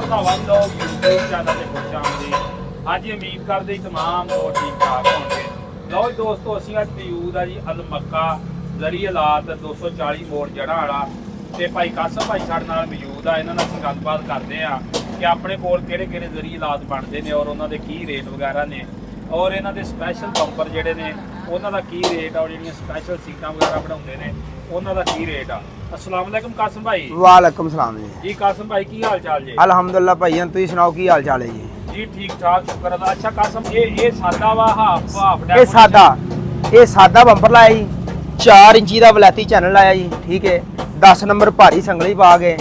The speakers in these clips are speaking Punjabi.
ਭਰਾਵਾਂ ਨੂੰ YouTube ਚੈਨਲ ਤੇ ਖੁਸ਼ ਆਮਦੀ। ਹਾਂਜੀ ਉਮੀਦ ਕਰਦੇ ਤਮਾਮ ਲੋਕ ਠੀਕ ਠਾਕ ਹੋਣਗੇ। ਲਓ ਦੋਸਤੋ ਅਸੀਂ ਅੱਜ ਮੌਜੂਦ ਆ ਜੀ ਅਲ ਮੱਕਾ ਜ਼ਰੀ ਹਾਲਾਤ 240 ਮੋੜ ਜੜਾ ਵਾਲਾ ਤੇ ਭਾਈ ਕਾਸਮ ਭਾਈ ਸਾਡੇ ਨਾਲ ਮੌਜੂਦ ਆ। ਇਹਨਾਂ ਨਾਲ ਅਸੀਂ ਗੱਲਬਾਤ ਕਰਦੇ ਆ ਕਿ ਆਪਣੇ ਕੋਲ ਕਿਹੜੇ ਕਿਹੜੇ ਜ਼ਰੀ ਹਾਲਾਤ ਬਣਦੇ ਨੇ ਔਰ ਉਹਨਾਂ ਦੇ ਕੀ ਰੇਟ ਵਗੈਰਾ ਨੇ ਔਰ ਇਹਨਾਂ ਦੇ ਸਪੈਸ਼ਲ ਬੰਪਰ ਜਿਹੜੇ ਨੇ ਉਹਨਾਂ ਦਾ ਕੀ ਰੇਟ ਆ ਔਰ ਜਿਹੜੀਆਂ ਸਪੈਸ਼ਲ ਸੀਟਾਂ ਵਗੈਰਾ ਬਣਾਉਂਦੇ ਨੇ ਉਹਨਾਂ ਦਾ ਕੀ ਰੇਟ ਆ। अस्सलाम वालेकुम कासिम भाई। वालेकुम सलाम जी कासिम भाई की हाल चाल जी? अल्हम्दुलिल्लाह भाई तुम सुनाओ की हाल चाल है जी? जी ठीक ठाक शुक्र अल्लाह। अच्छा कासिम ये सादा वा हाफ ये सादा बंपर लाया जी 4 इंची का वलैती चैनल लाया जी ठीक है 10 नंबर भारी संगली पा के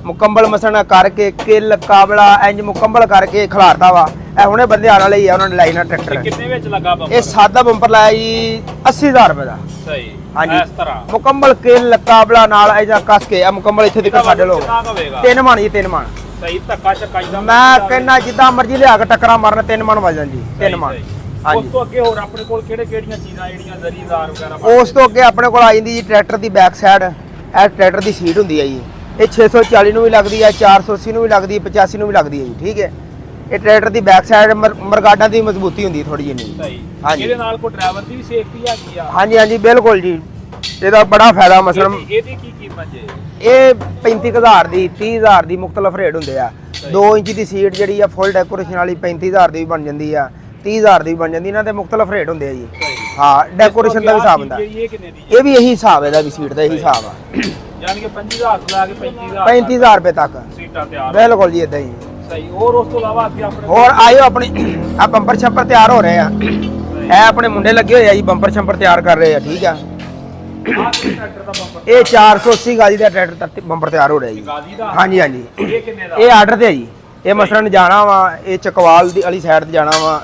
मुकम्मल मसला करके किल काबला इंज मुकम्मल करके खिलारता वा हुणे बंदे आने वाले ही उन्होंने लाइना ट्रैक्टर कितने विच लगा बंपर? ये सादा बंपर लाया जी 80,000 रुपए का। सही हाँ जी इस तरह मुकम्मल किल काबला नाल ऐसा कस के मुकम्मल इत्थे तक साडे लोग 3 मन जी 3 मन। सही धक्का शक्का इदा मैं कहना जिद्दां मर्जी लिया के टक्करा मारना 3 मन वजन जी 3 मन। हाँ उस तो अगे होर अपने कोल किहड़ियां चीज़ां ਜਿਹੜੀਆਂ ਜ਼ਰੀਦਾਰ वगैरह उस तो अगे अपने कोल आ जांदी जी ट्रैक्टर दी बैक साइड ਇਹ ट्रैक्टर दी सीट ਹੁੰਦੀ ਹੈ ਜੀ ਇਹ 640 ਨੂੰ ਵੀ ਲੱਗਦੀ ਹੈ 480 ਨੂੰ ਵੀ ਲੱਗਦੀ ਹੈ 85 ਨੂੰ ਵੀ ਲੱਗਦੀ ਹੈ ਜੀ ਠੀਕ ਹੈ। ਇਹ ਟਰੈਕਟਰ ਦੀ ਬੈਕ ਸਾਈਡ ਮਰਗਾਡਾਂ ਦੀ ਮਜ਼ਬੂਤੀ ਹੁੰਦੀ ਥੋੜੀ ਜਿਹੀ। ਸਹੀ ਹਾਂਜੀ ਇਹਦੇ ਨਾਲ ਕੋਈ ਡਰਾਈਵਰ ਦੀ ਵੀ ਸੇਫਟੀ ਹੈਗੀ ਆ? ਹਾਂਜੀ ਹਾਂਜੀ ਬਿਲਕੁਲ ਜੀ ਇਹਦਾ ਬੜਾ ਫਾਇਦਾ ਮਸਲਨ ਇਹਦੀ ਕੀ ਕੀਮਤ ਜੇ? ਇਹ 35000 ਦੀ 30000 ਦੀ ਮੁxtਲਫ ਰੇਟ ਹੁੰਦੇ ਆ 2 ਇੰਚ ਦੀ ਸੀਟ ਜਿਹੜੀ ਆ ਫੁੱਲ ਡੈਕੋਰੇਸ਼ਨ ਵਾਲੀ 35000 ਦੀ ਵੀ ਬਣ ਜਾਂਦੀ ਆ 30000 ਦੀ ਵੀ ਬਣ ਜਾਂਦੀ ਇਹਨਾਂ ਦੇ ਮੁxtਲਫ ਰੇਟ ਹੁੰਦੇ ਆ ਜੀ। ਹਾਂ ਡੈਕੋਰੇਸ਼ਨ ਦਾ ਵੀ ਹਿਸਾਬ ਹੁੰਦਾ ਇਹ ਕਿੰਨੇ ਦੀ? ਇਹ ਵੀ ਇਹੀ ਹਿਸਾਬ ਇਹਦਾ ਵੀ ਸੀਟ ਦਾ ਇਹੀ ਹਿਸਾਬ ਆ ਯਾਨੀ ਕਿ 25000 ਤੋਂ ਲਾ ਕੇ 35000 ਰੁਪਏ ਤੱਕ ਸੀਟਾਂ ਤਿਆਰ ਬਿਲਕੁਲ ਜੀ ਇਦਾਂ ਹੀ। ਸਹੀ ਹੋਰ ਉਸ ਤੋਂ ਇਲਾਵਾ ਅੱਗੇ ਆਪਣੇ ਹੋਰ ਆਇਓ ਆਪਣੀ ਆ ਬੰਪਰ ਛੱਪਰ ਤਿਆਰ ਹੋ ਰਹੇ ਆ ਇਹ ਆਪਣੇ ਮੁੰਡੇ ਲੱਗੇ ਹੋਏ ਆ ਜੀ ਬੰਪਰ ਛੱਪਰ ਤਿਆਰ ਕਰ ਰਹੇ ਆ ਠੀਕ ਆ। ਟਰੈਕਟਰ ਦਾ ਬੰਪਰ ਇਹ 480 ਗਾਜੀ ਦਾ ਟਰੈਕਟਰ ਬੰਪਰ ਤਿਆਰ ਹੋ ਰਿਹਾ ਜੀ। ਗਾਜ਼ੀ ਦਾ? ਹਾਂਜੀ ਹਾਂਜੀ ਇਹ ਕਿੰਨੇ ਦਾ? ਇਹ ਆਰਡਰ ਤੇ ਆ ਜੀ ਇਹ ਮਸਲਨ ਜਾਣਾ ਵਾ ਇਹ ਚਕਵਾਲ ਦੀ ਵਾਲੀ ਸਾਈਡ ਤੇ ਜਾਣਾ ਵਾ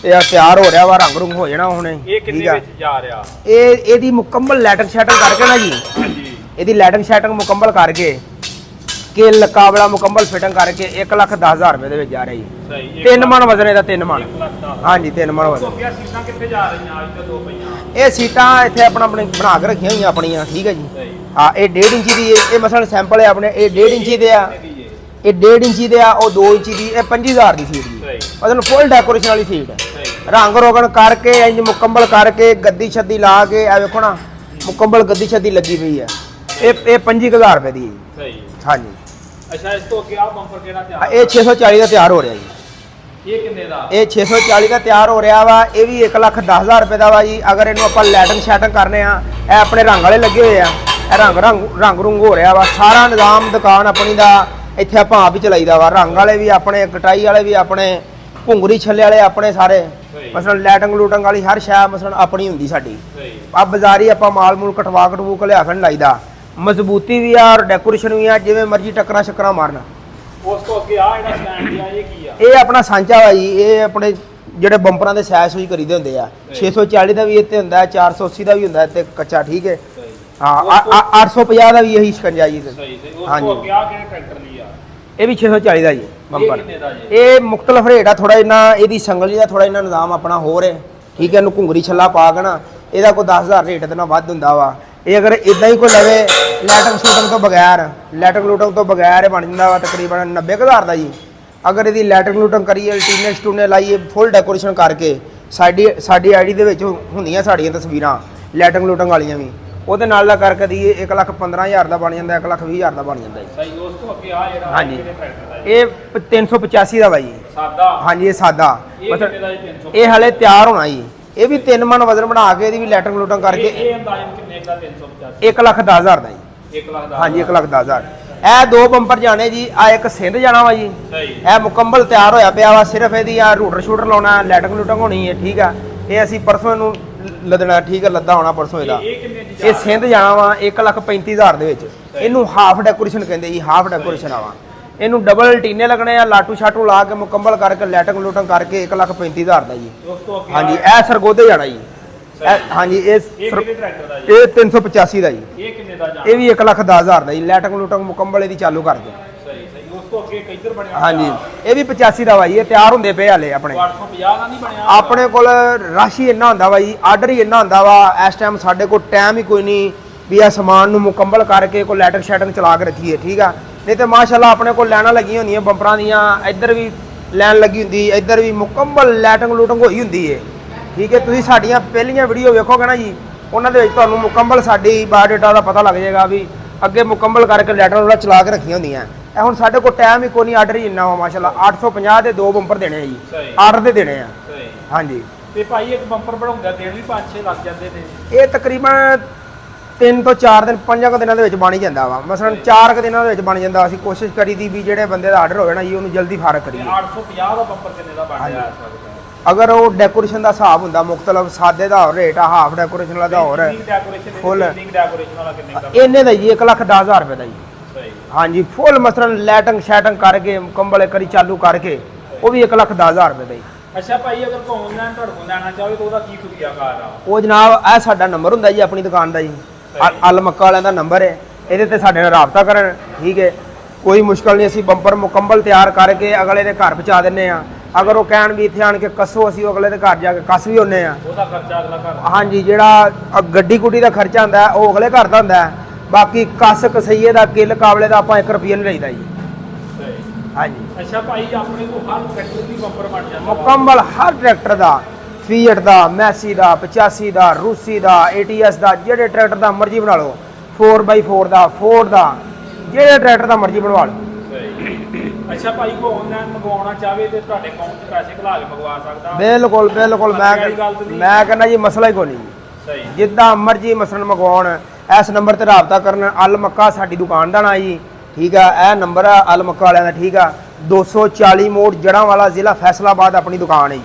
ਇਹ ਤਿਆਰ ਹੋ ਰਿਹਾ ਵਾ ਰੰਗ ਰੁੰਗ ਹੋ ਜਾਣਾ ਹੁਣੇ ਇਹ ਕਿੰਨੇ ਵਿੱਚ ਜਾ ਰਿਹਾ? ਇਹ ਇਹਦੀ ਮੁਕੰਮਲ ਲੈਟਰਿੰਗ ਸ਼ੈਟਿੰਗ ਕਰਕੇ ਨਾ ਜੀ ਹਾਂਜੀ ਇਹਦੀ ਲੈਟਰਿੰਗ ਸ਼ੈਟਿੰਗ ਮੁਕੰਮਲ ਕਰਕੇ ਕਿਲ ਕਾਬਲਾ ਮੁਕੰਮਲ ਫਿਟਿੰਗ ਕਰਕੇ 1,10,000 ਰੁਪਏ ਦੇ ਵਿੱਚ ਜਾ ਰਿਹਾ ਜੀ। ਸਹੀ 3 ਮਣ ਵਜ਼ਨ ਇਹਦਾ 3 ਮਣ। 1 ਲੱਖ ਦਾ। ਹਾਂਜੀ 3 ਮਣ ਵਜ਼ਨ। ਸੋਫੀਆ ਸੀਟਾਂ ਕਿੱਥੇ ਜਾ ਰਹੀਆਂ ਅੱਜ ਤੇ 2 ਪਈਆਂ? ਇਹ ਸੀਟਾਂ ਇੱਥੇ ਆਪਣੀ ਬਣਾ ਕੇ ਰੱਖੀਆਂ ਹੋਈਆਂ ਆਪਣੀਆਂ ਠੀਕ ਹੈ ਜੀ। ਸਹੀ ਹਾਂ ਇਹ 1.5 ਇੰਚੀ ਦੀ ਇਹ ਮਸਲਨ ਸੈਂਪਲ ਹੈ ਆਪਣੇ ਇਹ 1.5 ਇੰਚੀ ਦੇ ਆ ਇਹ 1.5 ਇੰਚੀ ਦੇ ਆ ਉਹ 2 ਇੰਚੀ ਦੀ ਇਹ 25000 ਦੀ ਸੀਟ ਜੀ। ਸਹੀ ਮਤਲਬ ਫੁੱਲ ਡੈਕੋਰੇਸ਼ਨ ਵਾਲੀ ਸੀਟ ਹੈ ਸਹੀ ਰੰਗ ਰੋਗਨ ਕਰਕੇ ਇੰਜ ਮੁਕੰਮਲ ਕਰਕੇ ਗੱਦੀ ਛੱਦੀ ਲਾ ਕੇ ਆ ਵੇਖੋ ਨਾ ਮੁਕੰਮਲ ਗੱਦੀ ਛੱਦੀ ਲੱਗੀ ਪਈ ਹੈ ਇਹ 25000 ਰੁਪਏ ਦੀ ਹੈ ਜੀ। ਸਹੀ ਹਾਂਜੀ ਅੱਛਾ ਇਸ ਤੋਂ ਅੱਗੇ ਆ ਬੰਪਰ ਕਿਹੜਾ ਤਿਆਰ? ਇਹ 640 ਦਾ ਤਿਆਰ ਹੋ ਰਿਹਾ ਜੀ। ਇਹ ਕਿੰਨੇ ਦਾ? ਇਹ 640 ਦਾ ਤਿਆਰ ਹੋ ਰਿਹਾ ਵਾ ਇਹ ਵੀ 1,10,000 ਰੁਪਏ ਦਾ ਵਾ ਜੀ। ਅਗਰ ਇਹਨੂੰ ਆਪਾਂ ਲੈਟਿੰਗ ਸ਼ੈਟਿੰਗ ਕਰਨੇ ਆ ਇਹ ਆਪਣੇ ਰੰਗ ਵਾਲੇ ਲੱਗੇ ਹੋਏ ਆ ਇਹ ਰੰਗ ਰੁੰਗ ਹੋ ਰਿਹਾ ਵਾ ਸਾਰਾ ਨਿਜ਼ਾਮ ਦੁਕਾਨ ਆਪਣੀ ਦਾ ਇੱਥੇ ਆਪਾਂ ਆਪ ਹੀ ਚਲਾਈਦਾ ਵਾ ਰੰਗ ਵਾਲੇ ਵੀ ਆਪਣੇ ਕਟਾਈ ਵਾਲੇ ਵੀ ਆਪਣੇ ਘੁੰਗਰੀ ਛੱਲੇ ਵਾਲੇ ਆਪਣੇ ਸਾਰੇ ਮਸਲਨ ਲੈਟਿੰਗ ਲੂਟਿੰਗ ਵਾਲੀ ਹਰ ਸ਼ੈ ਮਸਲਨ ਆਪਣੀ ਹੁੰਦੀ ਸਾਡੀ। ਆ ਬਾਜ਼ਾਰੀ ਆਪਾਂ ਮਾਲ ਮੂਲ ਕਟਵਾ ਕੇ ਲਿਆ ਕੇ ਲਾਈਦਾ ਮਜ਼ਬੂਤੀ ਵੀ ਆ ਔਰ ਡੈਕੋਰੇਸ਼ਨ ਵੀ ਆ ਜਿਵੇਂ ਮਰਜ਼ੀ ਟੱਕਰਾਂ ਸ਼ੱਕਰਾਂ ਮਾਰਨ। ਉਸ ਤੋਂ ਅੱਗੇ ਆ ਜਿਹੜਾ ਸਟੈਂਡ ਆ ਇਹ ਕੀ ਆ? ਇਹ ਆਪਣਾ ਸਾਂਚਾ ਵਾ ਜੀ ਇਹ ਆਪਣੇ ਜਿਹੜੇ ਬੰਪਰਾਂ ਦੇ ਸੈਸ ਹੋਈ ਕਰੀਦੇ ਹੁੰਦੇ ਆ 640 ਦਾ ਵੀ ਇੱਥੇ ਹੁੰਦਾ 480 ਦਾ ਵੀ ਹੁੰਦਾ ਤੇ ਕੱਚਾ ਠੀਕ ਹੈ। ਹਾਂ 850 ਦਾ ਵੀ ਇਹੀ ਸ਼ਿਕੰਜਾ ਜੀ। ਸਹੀ ਤੇ ਉਸ ਤੋਂ ਅੱਗੇ ਆ ਕਿਹੜੇ ਟਰੈਕਟਰ ਲਈ ਆ? ਇਹ ਵੀ 640 ਦਾ ਜੀ ਬੰਪਰ। ਕਿੰਨੇ ਦਾ ਜੀ? ਇਹ ਮੁxtਲਫ ਰੇਟ ਆ ਥੋੜਾ ਇਹਨਾਂ ਇਹਦੀ ਸੰਗਲੀ ਦਾ ਥੋੜਾ ਇਹਨਾਂ ਨਿਜ਼ਾਮ ਆਪਣਾ ਹੋਰ ਹੈ ਠੀਕ ਹੈ। ਇਹਨੂੰ ਘੁੰਗਰੀ ਛੱਲਾ ਪਾ ਕੇ ਨਾ ਇਹਦਾ ਕੋਈ 10,000 ਰੇਟ ਤੇ ਨਾ ਵੱਧ ਹੁੰਦਾ ਵਾ। ਇਹ ਅਗਰ ਇਦਾਂ ਹੀ ਕੋਈ ਲਵੇ ਲੈਟਿੰਗ ਸ਼ੂਟਿੰਗ ਤੋਂ ਬਗੈਰ ਬਣ ਜਾਂਦਾ ਵਾ ਤਕਰੀਬਨ 90,000 ਦਾ ਜੀ। ਅਗਰ ਇਹਦੀ ਲੈਟਿੰਗ ਲੂਟਿੰਗ ਕਰੀਏ ਟੀਨੇ ਸਟੂਨੇ ਲਾਈਏ ਫੁੱਲ ਡੈਕੋਰੇਸ਼ਨ ਕਰਕੇ ਸਾਡੀ ਆਈਡੀ ਦੇ ਵਿੱਚ ਹੁੰਦੀਆਂ ਸਾਡੀਆਂ ਤਸਵੀਰਾਂ ਲੈਟਿੰਗ ਲੂਟਿੰਗ ਵਾਲੀਆਂ ਵੀ ਉਹਦੇ ਨਾਲ ਦਾ ਕਰਕੇ ਦਈਏ 1,15,000 ਦਾ ਬਣ ਜਾਂਦਾ 1,20,000 ਦਾ ਬਣ ਜਾਂਦਾ ਜੀ। ਸਹੀ ਉਸ ਤੋਂ ਅੱਗੇ ਆ ਜਿਹੜਾ ਹਾਂਜੀ ਕਿਹੜੇ ਟਰੈਕਟਰ ਦਾ? ਇਹ 385 ਦਾ ਵਾ ਜੀ ਸਾਦਾ? ਹਾਂਜੀ ਇਹ ਸਾਦਾ ਇਹ ਕਿੰਨੇ ਦਾ ਜੀ? 300? ਇਹ ਹਲੇ ਤਿਆਰ ਹੋਣਾ ਜੀ ਇਹ ਵੀ 3 ਮਣ ਵਜ਼ਨ ਬਣਾ ਕੇ ਇਹਦੀ ਵੀ ਲੈਟਿੰਗ ਲੂਟਿੰਗ ਕਰਕੇ ਇਹ ਅੰਦਾਜ਼ਨ ਕਿੰਨੇ ਦਾ? 385? 1,10,000 ਦਾ ਜੀ। 1 ਲੱਖ ਦਾ? ਹਾਂਜੀ 1,10,000 ਇਹ 2 ਬੰਪਰ ਜਾਣੇ ਜੀ ਆ ਇੱਕ ਸਿੰਧ ਜਾਣਾ ਵਾ ਜੀ। ਸਹੀ ਇਹ ਮੁਕੰਮਲ ਤਿਆਰ ਹੋਇਆ ਪਿਆ ਵਾ ਸਿਰਫ ਇਹਦੀ ਆ ਰੂਟਰ ਸ਼ੂਟਰ ਲਾਉਣਾ ਲੈਟਿੰਗ ਲੂਟਿੰਗ ਹੋਣੀ ਹੈ ਠੀਕ ਆ। ਇਹ ਅਸੀਂ ਪਰਸੋਂ ਇਹਨੂੰ ਲੱਦਣਾ ਠੀਕ ਹੈ ਲੱਦਾ ਹੋਣਾ ਪਰਸੋਂ ਇਹਦਾ। ਇਹ ਕਿੰਨੇ ਦੀ? ਇਹ ਸਿੰਧ ਜਾਣਾ ਵਾ 1,35,000 ਦੇ ਵਿੱਚ। ਇਹਨੂੰ ਹਾਫ ਡੈਕੋਰੇਸ਼ਨ ਕਹਿੰਦੇ ਜੀ ਹਾਫ ਡੈਕੋਰੇਸ਼ਨ ਆਵਾ ਇਹਨੂੰ ਡਬਲ ਟੀਨੇ ਲੱਗਣੇ ਆ ਲਾਟੂ ਛਾਟੂ ਲਾ ਕੇ ਮੁਕੰਮਲ ਕਰਕੇ ਲੈਟਿੰਗ ਲੂਟਿੰਗ ਕਰਕੇ 1,35,000 ਦਾ ਜੀ। ਉਸ ਤੋਂ ਅੱਗੇ ਹਾਂਜੀ ਇਹ ਸਰਗੋਦੇ ਜਾਣਾ ਜੀ। ਹਾਂਜੀ ਇਹ ਕਿਹੜੇ ਟਰੈਕਟਰ ਦਾ ਜੀ? ਇਹ 385 ਦਾ ਜੀ। ਇਹ ਕਿੰਨੇ ਦਾ ਜਾ? ਇਹ ਵੀ 1,10,000 ਦਾ ਜੀ ਲੈਟਿੰਗ ਲੂਟਿੰਗ ਮੁਕੰਮਲ ਇਹਦੀ ਚਾਲੂ ਕਰ ਦਿਓ। ਸਹੀ ਸਹੀ ਉਸ ਤੋਂ ਅੱਗੇ ਕਿੱਧਰ ਬਣਿਆ? ਹਾਂਜੀ ਇਹ ਵੀ 85 ਦਾ ਵਾ ਜੀ। ਇਹ ਤਿਆਰ ਹੁੰਦੇ ਪਏ ਹਾਲੇ ਆਪਣੇ 850 ਦਾ ਨਹੀਂ ਬਣਿਆ? ਆਪਣੇ ਕੋਲ ਰਸ਼ ਹੀ ਇੰਨਾ ਹੁੰਦਾ ਵਾ ਜੀ ਆਰਡਰ ਹੀ ਇੰਨਾ ਹੁੰਦਾ ਵਾ ਇਸ ਟਾਈਮ ਸਾਡੇ ਕੋਲ ਟਾਈਮ ਹੀ ਕੋਈ ਨਹੀਂ ਵੀ ਇਹ ਸਮਾਨ ਨੂੰ ਮੁਕੰਮਲ ਕਰਕੇ ਕੋਈ ਲੈਟਿੰਗ ਸ਼ੈਟਿੰਗ ਚਲਾ ਕੇ ਰੱਖੀਏ ਠੀਕ ਆ। ਨਹੀਂ ਤੇ ਮਾਸ਼ਾਅੱਲਾ ਆਪਣੇ ਕੋਲ ਲਾਈਨਾਂ ਲੱਗੀਆਂ ਹੁੰਦੀਆਂ ਬੰਪਰਾਂ ਦੀਆਂ, ਇੱਧਰ ਵੀ ਲਾਈਨ ਲੱਗੀ ਹੁੰਦੀ, ਇੱਧਰ ਵੀ ਮੁਕੰਮਲ ਲੈਟਿੰਗ ਲੂਟਿੰਗ ਹੋਈ ਹੁੰਦੀ ਹੈ। ਠੀਕ ਹੈ, ਤੁਸੀਂ ਸਾਡੀਆਂ ਪਹਿਲੀਆਂ ਵੀਡੀਓ ਵੇਖੋਗੇ ਨਾ ਜੀ, ਉਹਨਾਂ ਦੇ ਵਿੱਚ ਤੁਹਾਨੂੰ ਮੁਕੰਮਲ ਸਾਡੀ ਬਾਇਓਡਾਟਾ ਦਾ ਪਤਾ ਲੱਗ ਜਾਏਗਾ ਵੀ ਅੱਗੇ ਮੁਕੰਮਲ ਕਰਕੇ ਲੈਟਰ ਵਾਲਾ ਚਲਾ ਕੇ ਰੱਖੀਆਂ ਹੁੰਦੀਆਂ। ਇਹ ਹੁਣ ਸਾਡੇ ਕੋਲ ਟਾਈਮ ਹੀ ਕੋਈ ਨਹੀਂ, ਆਰਡਰ ਹੀ ਇੰਨਾ ਵਾ ਮਾਸ਼ਾਅੱਲਾ। 850 ਦੇ 2 ਬੰਪਰ ਦੇਣੇ ਆ ਜੀ, ਸਹੀ ਆਰਡਰ ਦੇ ਦੇਣੇ ਆ। ਸਹੀ। ਹਾਂਜੀ ਤੇ ਭਾਈ ਇੱਕ ਬੰਪਰ ਬਣਾਉਂਦਾ ਦਿਨ ਵੀ 5-6 ਲੱਗ ਜਾਂਦੇ ਨੇ। ਇਹ ਤਕਰੀਬਨ 3 ਤੋਂ 4 ਦਿਨ 5 ਦਿਨਾਂ ਦੇ ਵਿੱਚ ਬਣ ਹੀ ਜਾਂਦਾ ਵਾ। ਮਸਲਨ 4 ਦਿਨਾਂ ਦੇ ਵਿੱਚ ਬਣ ਜਾਂਦਾ। ਅਸੀਂ ਕੋਸ਼ਿਸ਼ ਕਰੀ ਦੀ ਵੀ ਜਿਹੜੇ ਬੰਦੇ ਦਾ ਆਰਡਰ ਹੋਵੇ ਨਾ ਜੀ ਉਹਨੂੰ ਜਲਦੀ ਫਾਰਕ ਕਰੀਏ। 850 ਦਾ ਬੰਪਰ ਕਿੰਨੇ ਦਾ ਬਣ ਰਿਹਾ ਇਸ ਵਕਤ? ਅਗਰ ਉਹ ਡੈਕੋਰੇਸ਼ਨ ਦਾ ਹਿਸਾਬ ਹੁੰਦਾ ਮੁਖਤਲਫ, ਸਾਦੇ ਦਾ ਹੋਰ ਰੇਟ ਆ, ਹਾਫ ਡੈਕੋਰੇਸ਼ਨ ਵਾਲਾ ਦਾ ਹੋਰ ਹੈ, ਫੁੱਲ ਡੈਕੋਰੇਸ਼ਨ ਵਾਲਾ ਕਿੰਨੇ ਦਾ? ਇਹਨੇ ਦਾ ਜੀ 1,10,000 ਰੁਪਏ ਦਾ ਜੀ। ਸਹੀ। ਹਾਂਜੀ ਫੁੱਲ ਮਸਲਨ ਲੈਟਿੰਗ ਸ਼ੈਟਿੰਗ ਕਰਕੇ ਮੁਕੰਮਲ ਕਰੀ ਚਾਲੂ ਕਰਕੇ ਉਹ ਵੀ 1,10,000 ਰੁਪਏ ਦਾ ਜੀ। ਅੱਛਾ ਭਾਈ, ਅਗਰ ਕੋਈ ਆਨਲਾਈਨ ਤੁਹਾਡੇ ਕੋਲ ਲੈਣਾ ਚਾਹੇ ਤਾਂ ਉਹਦਾ ਕੀ ਤਰੀਕਾਕਾਰ ਆ? ਉਹ ਜਨਾਬ ਇਹ ਸਾਡਾ ਨੰਬਰ ਹੁੰਦਾ ਜੀ ਆਪਣੀ ਦੁਕਾਨ ਦਾ ਜੀ, ਅਲ ਮੱਕਾ ਵਾਲਿਆਂ ਦਾ ਨੰਬਰ ਹੈ, ਇਹਦੇ ਤੇ ਸਾਡੇ ਨਾਲ ਰਾਬਤਾ ਕਰਨ। ਠੀਕ ਹੈ, ਕੋਈ ਮੁਸ਼ਕਲ ਨਹੀਂ, ਅਸੀਂ ਬੰਪਰ ਮੁਕੰਮਲ ਤਿਆਰ ਕਰਕੇ ਅਗਲੇ ਦੇ ਘਰ ਪਹੁੰਚਾ ਦਿੰਨੇ ਆ। ਅਗਰ ਉਹ ਕਹਿਣ ਵੀ ਇੱਥੇ ਆਣ ਕੇ ਕੱਸੋ, ਅਸੀਂ ਅਗਲੇ ਦੇ ਘਰ ਜਾ ਕੇ ਕੱਸ ਵੀ ਹੁੰਨੇ ਆ। ਉਹਦਾ ਖਰਚਾ ਅਗਲਾ ਘਰ? ਹਾਂਜੀ, ਜਿਹੜਾ ਗੱਡੀ ਗੁੱਡੀ ਦਾ ਖਰਚਾ ਹੁੰਦਾ ਉਹ ਅਗਲੇ ਘਰ ਦਾ ਹੁੰਦਾ। ਬਾਕੀ ਕੱਸ ਕਸਈਏ ਦਾ ਕਿੱਲ ਕਾਬਲੇ ਦਾ ਆਪਾਂ 1 ਰੁਪਈਆ ਨਹੀਂ ਲਈਦਾ ਜੀ। ਸਹੀ। ਹਾਂਜੀ ਅੱਛਾ ਭਾਈ, ਆਪਣੇ ਕੋਲ ਹਰ ਟਰੈਕਟਰ ਦੀ ਬੰਪਰ ਬਣ ਜਾਂਦਾ? ਮੁਕੰਮਲ ਹਰ ਟਰੈਕਟਰ ਦਾ, ਫੀਟ ਦਾ, ਮੈਸੀ ਦਾ, 85 ਦਾ, ਰੂਸੀ ਦਾ, ATS ਦਾ, ਜਿਹੜੇ ਟਰੈਕਟਰ ਦਾ ਮਰਜ਼ੀ ਬਣਾ ਲਓ। 4x4 ਦਾ, ਫੋਰਡ ਦਾ, ਜਿਹੜੇ ਟਰੈਕਟਰ ਦਾ ਮਰਜ਼ੀ ਬਣਵਾ ਲਓ। ਸਹੀ। ਅੱਛਾ ਭਾਈ, ਕੋਈ ਆਨਲਾਈਨ ਮੰਗਵਾਉਣਾ ਚਾਹਵੇ ਤੇ ਤੁਹਾਡੇ ਅਕਾਊਂਟ 'ਚ ਪੈਸੇ ਘਲਾ ਕੇ ਮੰਗਵਾ ਸਕਦਾ? ਬਿਲਕੁਲ ਬਿਲਕੁਲ। ਮੈਂ ਕਹਿੰਦਾ ਜੀ ਮਸਲਾ ਹੀ ਕੋਈ ਨਹੀਂ। ਸਹੀ। ਜਿੱਦਾਂ ਮਰਜ਼ੀ ਮਸਲਨ ਮੰਗਵਾਉਣ, ਇਸ ਨੰਬਰ ਤੇ ਰਾਬਤਾ ਕਰਨ। ਅਲ ਮੱਕਾ ਸਾਡੀ ਦੁਕਾਨ ਦਾ ਨਾਂ ਜੀ। ਠੀਕ ਆ, ਇਹ ਨੰਬਰ ਆ ਅਲ ਮੱਕਾ ਵਾਲਿਆਂ ਦਾ। ਠੀਕ ਆ, 240 ਮੋੜ ਜੜਾਂ ਵਾਲਾ, ਜ਼ਿਲ੍ਹਾ ਫੈਸਲਾਬਾਦ ਆਪਣੀ ਦੁਕਾਨ ਹੈ ਜੀ।